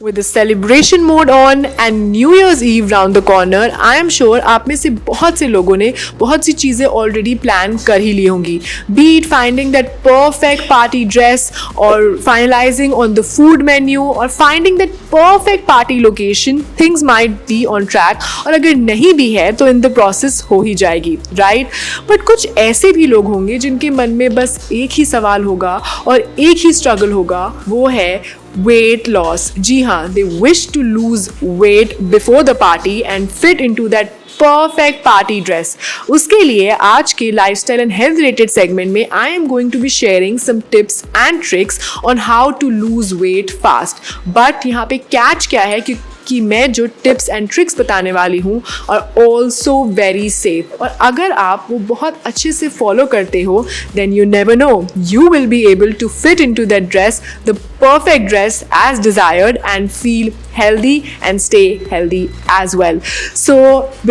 With the celebration mode on and New Year's Eve round the corner, I am sure आप में से बहुत से लोगों ने बहुत सी चीज़ें already plan कर ही ली होंगी. Be it finding that perfect party dress or finalizing on the food menu or finding that perfect party location, things might be on track. और अगर नहीं भी है तो in the process हो ही जाएगी, right? But कुछ ऐसे भी लोग होंगे जिनके मन में बस एक ही सवाल होगा और एक ही struggle होगा, वो है weight loss. जी हाँ, they wish to lose weight before the party and fit into that perfect party dress. उसके लिए आज के lifestyle and health related segment में I am going to be sharing some tips and tricks on how to lose weight fast. But यहाँ पे catch क्या है कि मैं जो टिप्स एंड ट्रिक्स बताने वाली हूँ और ऑल्सो वेरी सेफ. और अगर आप वो बहुत अच्छे से फॉलो करते हो then you never know, you will be able to fit in to that dress, the perfect dress as desired and feel healthy and stay healthy as well. So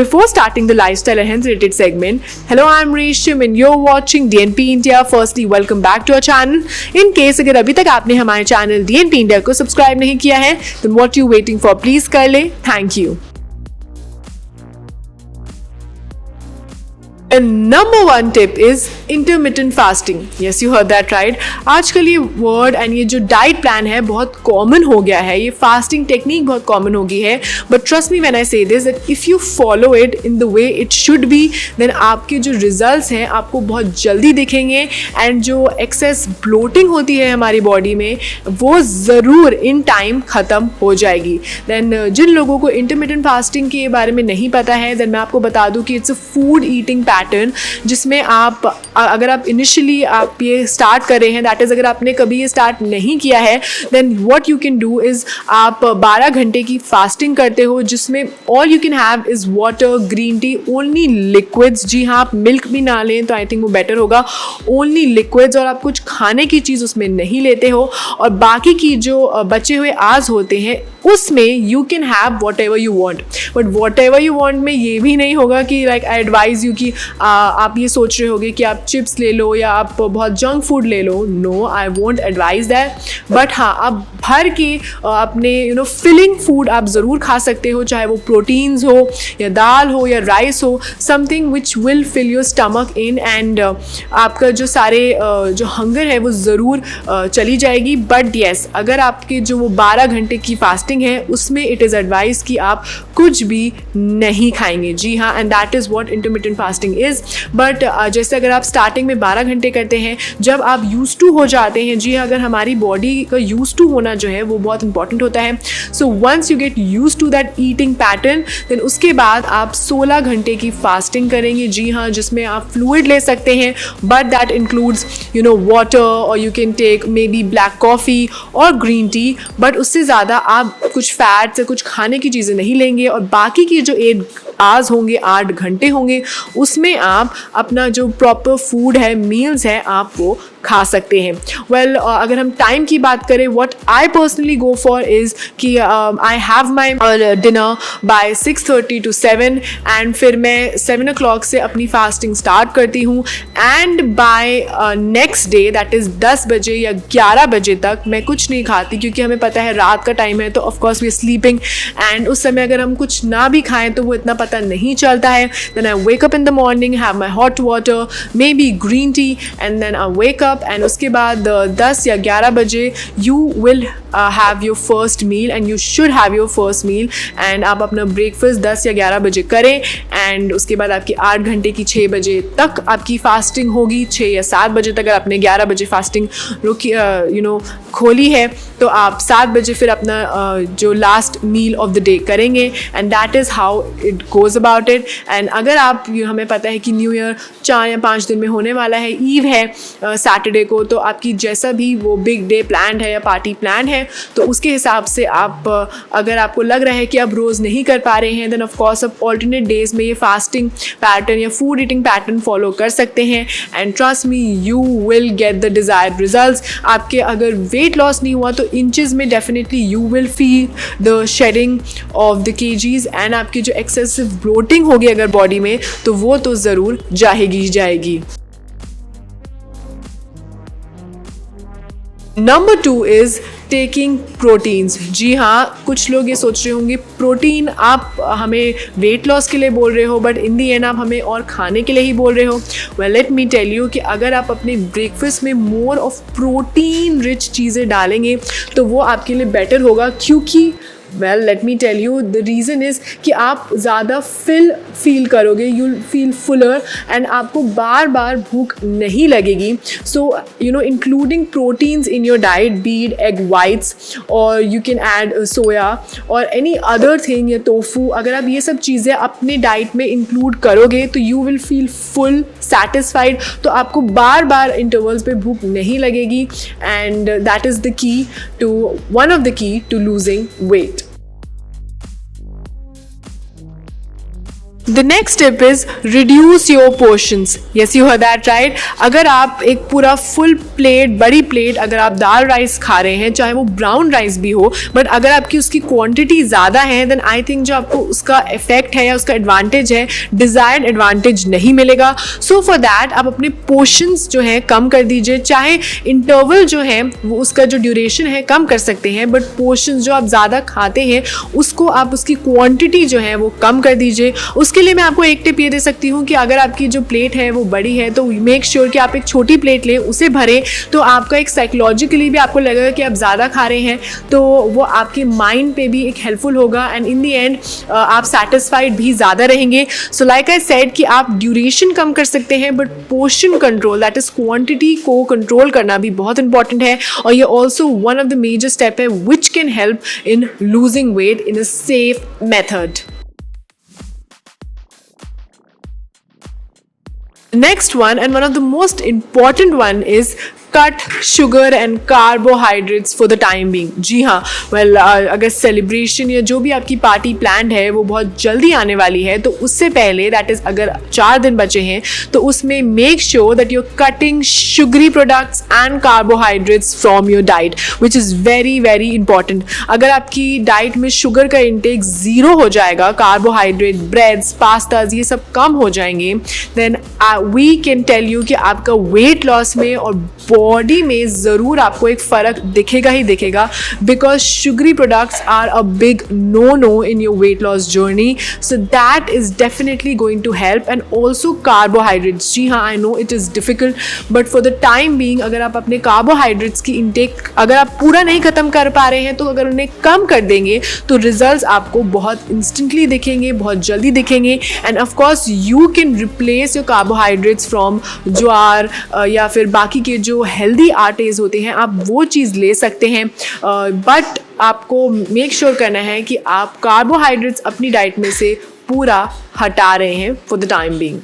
before starting the lifestyle and health related segment, hello, I'm Resham and you're watching DNP India. Firstly, welcome back to our channel. In case अगर अभी तक आपने हमारे channel DNP India को subscribe नहीं किया है, then what you waiting for? Please कर ले. Thank you. And number one tip is intermittent fasting. Yes, you heard that right. आजकल ये वर्ड एंड ये जो डाइट प्लान है बहुत कॉमन हो गया है, ये फास्टिंग टेक्निक बहुत कॉमन हो गई है. But trust me when I say this that if you follow it in the way it should be, then आपके जो रिजल्ट्स हैं आपको बहुत जल्दी दिखेंगे एंड जो एक्सेस ब्लोटिंग होती है हमारी बॉडी में वो ज़रूर इन टाइम ख़त्म हो जाएगी. देन जिन लोगों को इंटरमिटेंट फास्टिंग के बारे में नहीं पता है, देन मैं आपको बता दूँ कि it's a food eating pattern जिसमें आप अगर आप इनिशियली आप ये स्टार्ट कर रहे हैं, दैट इज़ अगर आपने कभी ये स्टार्ट नहीं किया है, then what you can do is आप 12 घंटे की फास्टिंग करते हो जिसमें all you can have is water, green tea, only liquids. जी हाँ, आप मिल्क भी ना लें तो आई थिंक वो बेटर होगा. ओनली लिक्विड्स और आप कुछ खाने की चीज़ उसमें नहीं लेते हो और बाकी की जो बचे हुए आज होते हैं उसमें you can have what ever you want. But what ever you want में ये भी नहीं होगा कि लाइक आई एडवाइज़ यू कि आप ये सोच रहे होगे कि आप चिप्स ले लो या आप बहुत जंक फूड ले लो. No, I won't advise that. But हाँ, आप भर के अपने फिलिंग फूड आप ज़रूर खा सकते हो, चाहे वो प्रोटीन्स हो या दाल हो या राइस हो, something which will fill your stomach in and आपका जो सारे जो हंगर है वो ज़रूर चली जाएगी. बट येस, अगर आपके जो वो 12 घंटे की फास्टिंग है उसमें इट इज़ एडवाइज कि आप कुछ भी नहीं खाएंगे. जी हाँ, and that is what intermittent fasting is. But जैसे अगर आप स्टार्टिंग में 12 घंटे करते हैं, जब आप यूज टू हो जाते हैं, जी हाँ, अगर हमारी बॉडी का यूज टू होना जो है वो बहुत इंपॉर्टेंट होता है. So once you get use to that eating pattern, then उसके बाद आप 16 घंटे की फास्टिंग करेंगे. जी हाँ, जिसमें आप फ्लूइड ले सकते हैं बट दैट इंक्लूड्स वाटर और you can take maybe black coffee और ग्रीन टी. बट उससे ज़्यादा आप कुछ फैट्स या कुछ खाने की चीज़ें नहीं लेंगे और बाकी की जो 8 आवर्स होंगे, 8 घंटे होंगे, उसमें आप अपना जो प्रॉपर फूड है, मील्स है, आप वो खा सकते हैं. वेल, अगर हम टाइम की बात करें, what I personally go for is कि I have my dinner by 6:30 to 7 and फिर मैं 7 o'clock से अपनी फास्टिंग स्टार्ट करती हूँ and by next day that is 10 बजे या 11 बजे तक मैं कुछ नहीं खाती, क्योंकि हमें पता है रात का टाइम है तो of course we are sleeping and उस समय अगर हम कुछ ना भी खाएं तो वो इतना पता नहीं चलता है. Then I wake up in the morning, have my hot water, maybe green tea and then I wake up and उसके बाद 10 या 11 बजे you will have your first meal and you should have your first meal and आप अपना breakfast 10 या 11 बजे करें and उसके बाद आपकी 8 घंटे की 6 बजे तक आपकी फास्टिंग होगी. 6 या 7 बजे तक अगर आपने 11 बजे फास्टिंग रुकी खोली है तो आप 7 बजे फिर अपना जो last meal of the day करेंगे and that is how it goes about it. And अगर आप हमें पता है कि न्यू ईयर 4 या 5 दिन में होने वाला है, ईव है सैटरडे को, तो आपकी जैसा भी वो बिग डे प्लान है या पार्टी प्लान है तो उसके हिसाब से आप अगर आपको लग रहा है कि आप रोज़ नहीं कर पा रहे हैं, देन ऑफ कोर्स आप ऑल्टरनेट डेज में ये फास्टिंग पैटर्न या फूड ईटिंग पैटर्न फॉलो कर सकते हैं and trust me, you will get the desired results. आपके अगर वेट लॉस नहीं हुआ तो इंचेस में definitely you will feel the shedding of the KGs and आपकी जो एक्सेसिव ब्लोटिंग होगी अगर बॉडी में तो वो तो ज़रूर जाएगी. Number 2 is taking proteins. जी हाँ, कुछ लोग ये सोच रहे होंगे प्रोटीन आप हमें वेट लॉस के लिए बोल रहे हो, बट इन दी एंड आप हमें और खाने के लिए ही बोल रहे हो। Well let me tell you कि अगर आप अपने ब्रेकफास्ट में मोर ऑफ प्रोटीन रिच चीज़ें डालेंगे तो वो आपके लिए बेटर होगा, क्योंकि well let me tell you the reason is कि आप ज़्यादा फील करोगे, यू फील फुलर एंड आपको बार बार भूख नहीं लगेगी। So you know including proteins in your diet, be it egg whites और यू कैन ऐड सोया और एनी अदर थिंग या टोफू, अगर आप ये सब चीज़ें अपने डाइट में इंक्लूड करोगे तो you will feel full satisfied, तो आपको बार बार इंटरवल्स पे भूख नहीं लगेगी and that is the key to one of the key to losing weight. The next step is reduce your portions. Yes, you heard that right. अगर आप एक पूरा फुल प्लेट, बड़ी प्लेट अगर आप दाल राइस खा रहे हैं, चाहे वो ब्राउन राइस भी हो, बट अगर आपकी उसकी क्वांटिटी ज़्यादा है, देन आई थिंक जो आपको उसका इफेक्ट है या उसका एडवांटेज है, डिज़ायर्ड एडवांटेज नहीं मिलेगा। सो फॉर दैट आप अपने पोर्शंस जो है कम कर दीजिए, चाहे इंटरवल जो है वो उसका जो ड्यूरेशन है कम कर सकते हैं, बट पोर्शंस जो आप ज़्यादा खाते हैं उसको आप उसकी क्वांटिटी जो है वो कम कर दीजिए। उसके लिए मैं आपको एक टिप ये दे सकती हूँ कि अगर आपकी जो प्लेट है वो बड़ी है तो मेक श्योर कि आप एक छोटी प्लेट लें, उसे भरें, तो आपका एक साइकोलॉजिकली भी आपको लगेगा कि आप ज़्यादा खा रहे हैं, तो वो आपके माइंड पे भी एक हेल्पफुल होगा एंड इन दी एंड आप सेटिस्फाइड भी ज़्यादा रहेंगे। सो लाइक आई सेड कि आप ड्यूरेशन कम कर सकते हैं, but portion control that is quantity को कंट्रोल करना भी बहुत इंपॉर्टेंट है, और ये also one of the major step है which can help in losing weight in a safe method. Next one, and one of the most important one, is cut sugar and carbohydrates for the time being. जी हाँ, well अगर celebration या जो भी आपकी party plan है वो बहुत जल्दी आने वाली है, तो उससे पहले दैट इज़ अगर 4 दिन बचे हैं तो उसमें make sure that you're cutting sugary products and carbohydrates from your diet, which is very very important. अगर आपकी डाइट में शुगर का इंटेक ज़ीरो हो जाएगा, कार्बोहाइड्रेट, ब्रेड्स, पास्ताज ये सब कम हो जाएंगे, then we can tell you कि आपका वेट लॉस में और बॉडी में ज़रूर आपको एक फ़र्क दिखेगा ही दिखेगा, because sugary products are a big no in your weight loss journey. So that is definitely going to help, and also carbohydrates. जी हाँ, I know it is difficult, but for the time being अगर आप अपने carbohydrates की intake अगर आप पूरा नहीं ख़त्म कर पा रहे हैं, तो अगर उन्हें कम कर देंगे तो रिजल्ट्स आपको बहुत इंस्टेंटली दिखेंगे, बहुत जल्दी दिखेंगे, and of course you can replace your carbohydrates from jowar या फिर बाकी के जो हेल्दी आटेज होते हैं, आप वो चीज़ ले सकते हैं, बट आपको मेक श्योर करना है कि आप कार्बोहाइड्रेट्स अपनी डाइट में से पूरा हटा रहे हैं for the time being.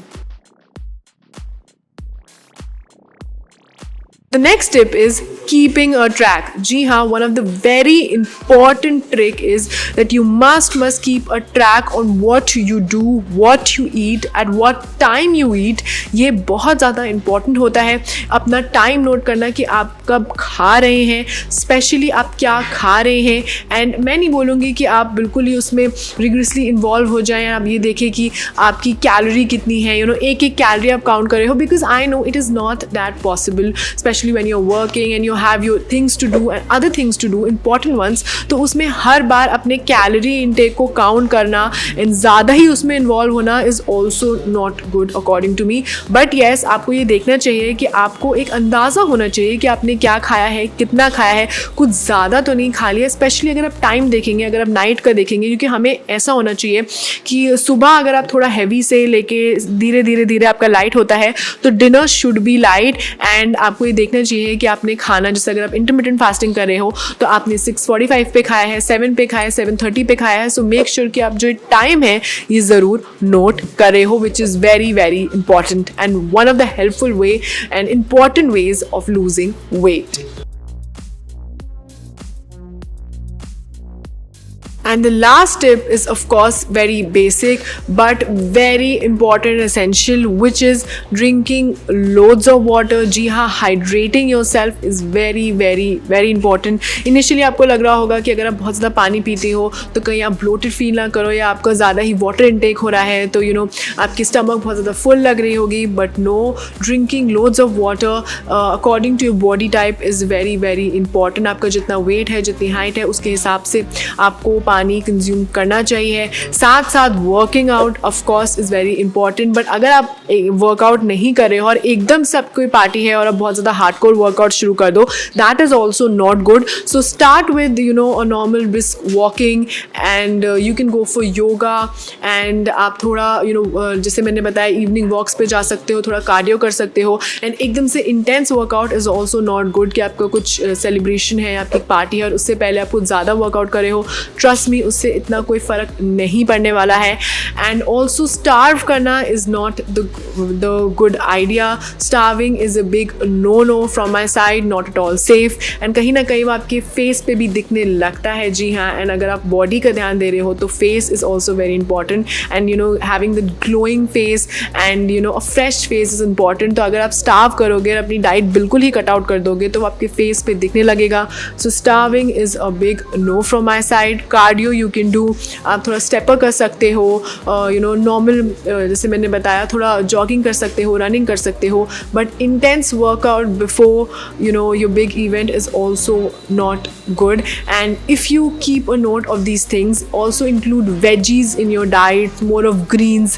The next tip is keeping a track. जी हाँ, one of the very important trick is that you must keep a track on what you do, what you eat, at what time you eat. ये बहुत ज़्यादा important होता है अपना time note करना कि आप कब खा रहे हैं, स्पेशली आप क्या खा रहे हैं। एंड मैं नहीं बोलूँगी कि आप बिल्कुल ही उसमें रिगरसली इन्वॉल्व हो जाएं, आप ये देखें कि आपकी कैलोरी कितनी है, एक एक कैलोरी आप काउंट कर रहे हो, because I know it is not that possible, especially when you're working and you have your things to do and other things to do, important ones, तो उसमें हर बार अपने कैलोरी इनटेक को काउंट करना एंड ज़्यादा ही उसमें इन्वॉल्व होना is also not good according to me. But yes, आपको ये देखना चाहिए कि आपको एक अंदाज़ा होना चाहिए कि आपने क्या खाया है, कितना खाया है, कुछ ज़्यादा तो नहीं खा लिया। स्पेशली अगर आप टाइम देखेंगे, अगर आप नाइट का देखेंगे, क्योंकि हमें ऐसा होना चाहिए कि सुबह अगर आप थोड़ा हैवी से लेके धीरे धीरे धीरे आपका लाइट होता है, तो dinner should be light, and आपको ये देखना चाहिए कि आपने खाना, जैसे अगर आप इंटरमिटेंट फास्टिंग कर रहे हो तो आपने 6:45 पे खाया है, 7 पे खाया है, 7:30 पे खाया है। सो मेक श्योर कि आप जो टाइम है ये ज़रूर नोट कर रहे हो, विच is very very important and one of the helpful way and important ways of losing weight. And the last tip is of course very basic but very important and essential, which is drinking loads of water. जी हाँ, hydrating yourself is very very very important. Initially आपको लग रहा होगा कि अगर आप बहुत ज़्यादा पानी पीते हो तो कहीं आप bloated feel ना करो या आपका ज़्यादा ही water intake हो रहा है तो आपकी stomach बहुत ज़्यादा full लग रही होगी. But no, drinking loads of water according to your body type is very very important. आपका जितना weight है, जितनी height है, उसके हिसाब से आपको पानी कंज्यूम करना चाहिए. साथ साथ working out of course is very important. But अगर आप वर्कआउट नहीं कर रहे हो और एकदम से आपको कोई पार्टी है और आप बहुत ज़्यादा हार्डकोर वर्कआउट शुरू कर दो, that is also not good. So start with a normal brisk walking and you can go for yoga. And आप थोड़ा जैसे मैंने बताया इवनिंग वॉक्स पे जा सकते हो, थोड़ा कार्डियो कर सकते हो. एंड एकदम से intense workout is also not good कि आपका कुछ सेलिब्रेशन है, आपकी पार्टी है और उससे पहले आप कुछ ज़्यादा वर्कआउट कर रहे हो. ट्रस्ट मी, उससे इतना कोई फ़र्क नहीं पड़ने वाला है. एंड ऑल्सो स्टार्व करना is not the good idea. Starving is a big no from my side, not at all safe. And कहीं ना कहीं वो आपके फेस पे भी दिखने लगता है. जी हाँ, एंड अगर आप बॉडी का ध्यान दे रहे हो तो face is also very important. And having the glowing face and a fresh face is important. तो अगर आप स्टार्व करोगे, अपनी डाइट बिल्कुल ही कट आउट कर दोगे तो वो आपके फेस पे दिखने लगेगा. So starving is a big no from my side. Cardio you can do, आप थोड़ा स्टेपर कर सकते हो, नॉर्मल जैसे मैंने बताया थोड़ा जॉगिंग कर सकते हो, रनिंग कर सकते हो. But intense workout before your big event is also not good. And if you keep a note of these things, also include veggies in your diet, more of greens,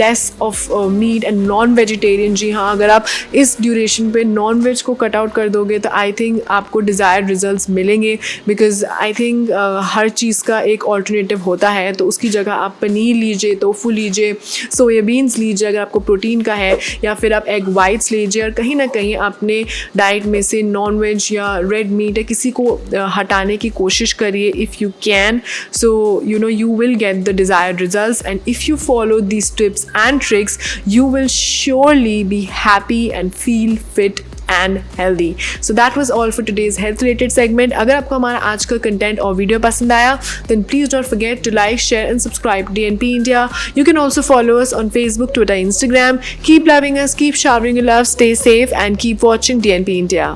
less of meat and non-vegetarian. जी हाँ, अगर आप इस duration पे non veg को cut out कर दोगे तो I think आपको डिज़ायर्ड रिजल्ट्स मिलेंगे. बिकॉज आई थिंक हर चीज़ का एक ऑल्टरनेटिव होता है. तो उसकी जगह आप पनीर लीजिए, टोफू लीजिए, सोयाबीन्स लीजिए अगर आपको प्रोटीन का है, या फिर आप एग वाइट्स लीजिए. और कहीं ना कहीं अपने डाइट में से नॉन वेज या रेड मीट या किसी को हटाने की कोशिश करिए if you can. So you will get the desired results, and if you follow these tips and tricks, you will surely be happy and feel fit and healthy. So that was all for today's health related segment. अगर आपको हमारा आज का content और video पसंद आया then please don't forget to like, share and subscribe to DNP India. You can also follow us on Facebook, Twitter, Instagram. Keep loving us, keep showering your love, stay safe and keep watching DNP India.